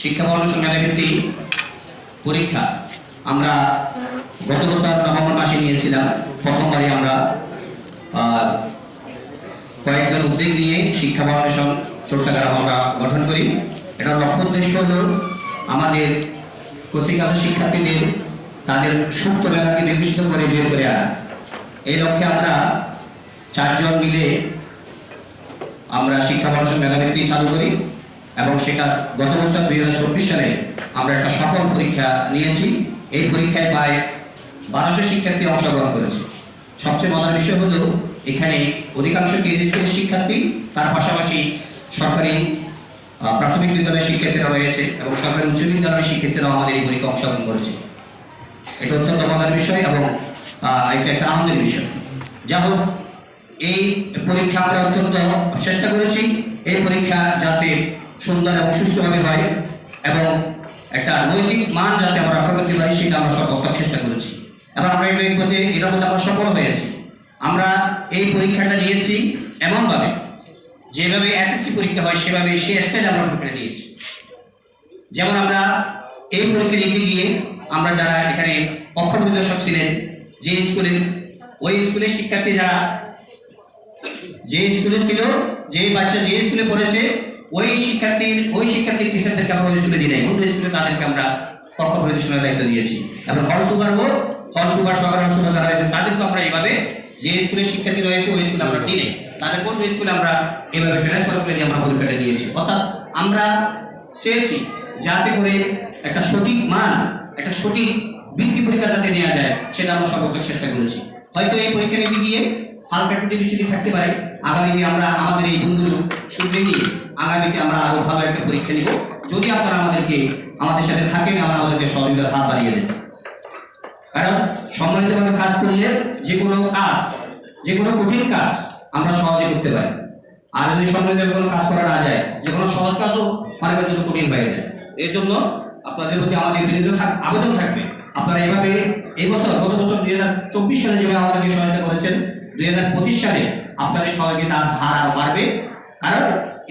শিক্ষা ফাউন্ডেশন মেধাবৃত্তি পরীক্ষা আমরা গত বছর নভেম্বর মাসে নিয়েছিলাম। প্রথমবারই আমরা কয়েকজন উদ্যোগ নিয়ে শিক্ষা ফাউন্ডেশন চট্টগ্রাম আমরা গঠন করি। এটার লক্ষ্য উদ্দেশ্য হল আমাদের কোচিং ক্লাসের শিক্ষার্থীদের তাদের সুপ্ত মেধাকে নির্দিষ্ট করে বের করে আনা। এই লক্ষ্যে আমরা 4 জন মিলে আমরা শিক্ষা ফাউন্ডেশন মেধাবৃত্তি চালু করি এবং সেটা গত বছর 2024 সালে আমরা একটা সফল পরীক্ষা নিয়েছি। এই পরীক্ষায় প্রায় 1200 শিক্ষার্থী অংশগ্রহণ করেছে। সবচেয়ে মজার বিষয় হলো এখানে অধিকাংশ কেজি স্কুলের শিক্ষার্থী, তার পাশাপাশি সরকারি প্রাথমিক বিদ্যালয়ের শিক্ষার্থীরা রয়েছে এবং সরকারি উচ্চ বিদ্যালয়ের শিক্ষার্থীরাও আমাদের এই পরীক্ষা অংশগ্রহণ করেছে। এটা অত্যন্ত মজার বিষয় এবং এটা একটা আনন্দের বিষয়। যা হোক, এই পরীক্ষা আমরা অত্যন্ত চেষ্টা করেছি এই পরীক্ষা যাতে সুন্দর এবং সুষ্ঠুভাবে হয় এবং একটা নৈতিক মান যাতে আমরা রক্ষা করতে পারি সেটা আমরা সর্বোত্তম চেষ্টা করেছি এবং আমরা এটার মধ্যে আমরা সফল হয়েছি। আমরা এই পরীক্ষাটা নিয়েছি এমনভাবে যেভাবে এসএসসি পরীক্ষা হয় সেভাবে সেই স্টাইলে আমরা পরীক্ষা নিয়েছি। যেমন আমরা এই পরীক্ষা নিতে গিয়ে আমরা যারা এখানে অক্ষর বিদ্যাসক ছিলেন, যে স্কুলের ওই স্কুলের শিক্ষার্থী যারা যে স্কুলে ছিল, যে বাচ্চা যে স্কুলে পড়েছে ওই শিক্ষার্থীর টিচারদেরকে আমরা ওই স্কুলে দিই নাই, অন্য স্কুলে তাদেরকে আমরা কক্ষ পরিদর্শনের দায়িত্ব দিয়েছি এবং হল সুপার সহকারী হল সুপার যারা রয়েছে তাদেরকে আমরা এইভাবে যে স্কুলের শিক্ষার্থী রয়েছে ওই স্কুলে আমরা দিই নাই, তাদের কোন স্কুলে আমরা এইভাবে ট্রান্সফার করে নিয়ে আমরা পরীক্ষাটা দিয়েছি। অর্থাৎ আমরা চেয়েছি যাতে করে একটা সঠিক মান, একটা সঠিক বৃত্তি পরীক্ষা যাতে নেওয়া যায় সেটা আমরা সর্বোচ্চ চেষ্টা করেছি। হয়তো এই পরীক্ষা নিতে গিয়ে হালকা একটু বিচ্যুতি থাকতে পারে, আগামীতে আমরা আমাদের এই বন্ধুগুলো সূত্রে নিয়ে আগামীতে আমরা আরো ভালো একটা পরীক্ষা নিব। যদি আপনারা আমাদের সাথে থাকেন, আমরা আমাদেরকে সহযোগিতার হাত বাড়িয়ে দেন। কারণ সম্মানিতভাবে কাজ করলে যে কোনো কাজ, যে কোনো কঠিন কাজ আমরা সহজে করতে পারি। আর যদি সম্মানিতভাবে কোনো কাজ করা না যায়, যে কোনো সহজ কাজও অনেকের জন্য কঠিন হয়ে যায়। এর জন্য আপনাদের প্রতি আমাদের বিনীত আবেদন থাকবে, আপনারা এইভাবে এই বছর গত বছর 2024 সালে যেভাবে আমাদেরকে সহায়তা করেছেন, 2025 সালে আপনাদের সহযোগিতার হার আরো বাড়বে। কারণ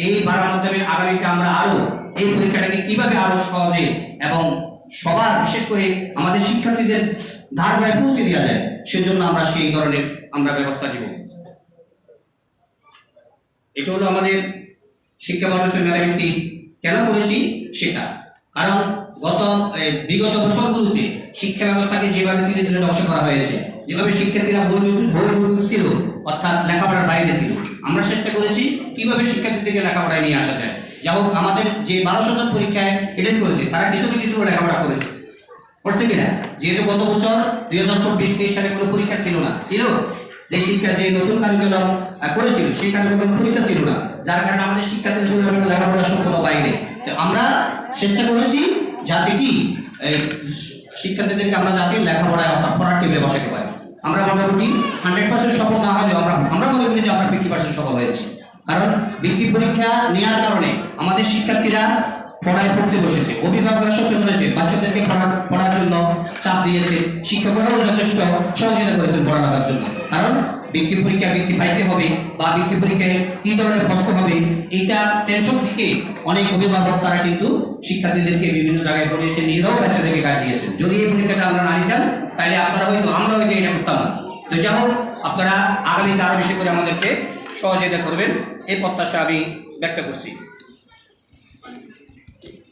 এই বাড়ার মাধ্যমে আগামীতে আমরা আরো এই পরীক্ষাটাকে কিভাবে আরো সহজে এবং সবার বিশেষ করে আমাদের শিক্ষার্থীদের ধার ধারে পৌঁছে দেওয়া যায় সেজন্য আমরা সেই ধরনের ব্যবস্থা নিব। এটা হলো আমাদের শিক্ষা ফাউন্ডেশন মেধাবৃত্তি কেন করেছি সেটা। কারণ বিগত বছরগুলোতে শিক্ষা ব্যবস্থাকে যেভাবে ধীরে ধীরে ধ্বংস করা হয়েছে, যেভাবে শিক্ষার্থীরা বহির্মুখ ছিল অর্থাৎ লেখাপড়ার বাইরে ছিল, আমরা চেষ্টা করেছি কিভাবে শিক্ষার্থীদেরকে লেখাপড়ায় নিয়ে আসা যায়। যা হোক, আমাদের যে 1200 জন পরীক্ষায় অ্যাটেন্ড করেছে তারা কিছু লেখাপড়া করছে কিনা, যেহেতু গত বছর 2024-23 সালে কোনো পরীক্ষা ছিল না, যে নতুন কারিকুলাম করেছিল সেই কারিকুলাম পরীক্ষা ছিল না, যার কারণে আমাদের শিক্ষার্থীদের লেখাপড়া সম্পূর্ণ বাইরে। তো আমরা চেষ্টা করেছি যাতে কি শিক্ষার্থীদেরকে আমরা যাতে লেখাপড়ায় অর্থাৎ পড়ার টেবিলে বসাতে পারি। আমরা মোটামুটি 100% সফল না হলেও আমরা মনে করি যে আমরা 50% সফল হয়েছি। কারণ বৃত্তি পরীক্ষা নেওয়ার কারণে আমাদের শিক্ষার্থীরা পড়তে বসেছে, অভিভাবকরা সচেতন হয়েছে, বাচ্চাদেরকে পড়ার জন্য চাপ দিয়েছে, শিক্ষকরাও যথেষ্ট সহযোগিতা করেছেন পড়ানোর জন্য। কারণ বৃত্তি পরীক্ষা বৃত্তি পাইতে হবে বা বৃত্তি পরীক্ষায় কি ধরনের প্রশ্ন হবে এইটা টেনশন থেকে অনেক অভিভাবক তারা কিন্তু শিক্ষার্থীদেরকে বিভিন্ন জায়গায় পড়িয়েছে, নিজেরাও বাচ্চাদেরকে গাইড দিয়েছে। যদি এই পরীক্ষাটা আমরা না নিতাম তাহলে আমরা হয়তো এটা করতাম না। তো যা হোক, আপনারা আগামীতে আরো বেশি করে আমাদেরকে সহযোগিতা করবেন এই প্রত্যাশা আমি ব্যক্ত করছি।